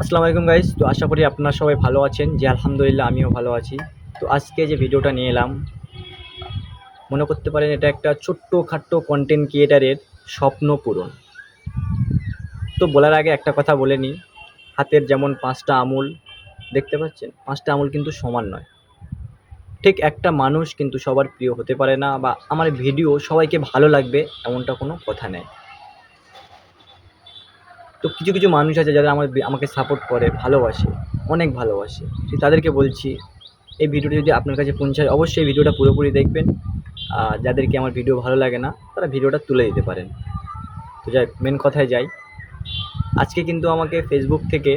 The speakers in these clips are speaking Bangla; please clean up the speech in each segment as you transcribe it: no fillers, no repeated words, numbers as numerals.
আসসালামু আলাইকুম গাইস। তো আশা করি আপনারা সবাই ভালো আছেন। জি আলহামদুলিল্লাহ আমিও ভালো আছি। তো আজকে যে ভিডিওটা নিয়ে এলাম, মনে করতে পারেন এটা একটা ছোট্টখাট্টো কন্টেন্ট ক্রিয়েটারের স্বপ্ন পূরণ। তো বলার আগে একটা কথা বলে নিই, হাতের যেমন ৫টা আঙুল দেখতে পাচ্ছেন, ৫টা আঙুল কিন্তু সমান নয়। ঠিক একটা মানুষ কিন্তু সবার প্রিয় হতে পারে না, বা আমার ভিডিও সবাইকে ভালো লাগবে এমনটা কোনো কথা নেই। তো কিছু কিছু মানুষ আছে যারা আমাকে সাপোর্ট করে, ভালোবাসে, অনেক ভালোবাসে। তো তাদেরকে বলছি, এই ভিডিওটা যদি আপনার কাছে পৌঁছায় অবশ্যই ভিডিওটা পুরোপুরি দেখবেন। যাদেরকে আমার ভিডিও ভালো লাগে না তারা ভিডিওটা তুলে দিতে পারেন। তো যাই মেন কথায় যাই, আজকে কিন্তু আমাকে ফেসবুক থেকে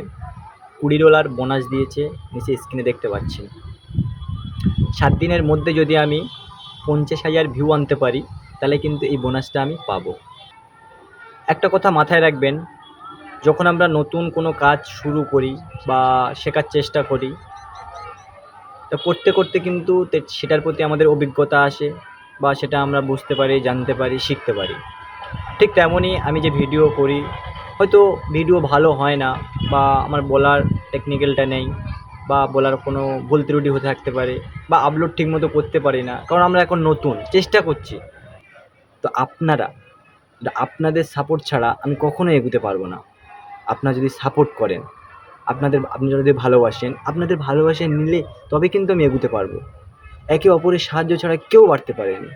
$20 বোনাস দিয়েছে, নিচে স্ক্রিনে দেখতে পাচ্ছেন। 7 দিনের মধ্যে যদি আমি 50,000 ভিউ আনতে পারি তাহলে কিন্তু এই বোনাসটা আমি পাবো। একটা কথা মাথায় রাখবেন, যখন আমরা নতুন কোনো কাজ শুরু করি বা শেখার চেষ্টা করি, তো করতে করতে কিন্তু সেটার প্রতি আমাদের অভিজ্ঞতা আসে, বা সেটা আমরা বুঝতে পারি, জানতে পারি, শিখতে পারি। ঠিক তেমনই আমি যে ভিডিও করি, হয়তো ভিডিও ভালো হয় না, বা আমার বলার টেকনিক্যালটা নেই, বা বলার কোনো ভুল ত্রুটি হতে থাকতে পারে, বা আপলোড ঠিকমতো করতে পারি না, কারণ আমরা এখন নতুন চেষ্টা করছি। তো আপনাদের সাপোর্ট ছাড়া আমি কখনোই এগোতে পারবো না। আপনারা যদি সাপোর্ট করেন, আপনারা যদি ভালোবাসেন, আপনাদের ভালোবাসা নিলে তবে কিন্তু আমি এগোতে পারবো। একে অপরের সাহায্য ছাড়া কেউ বাড়তে পারেনি।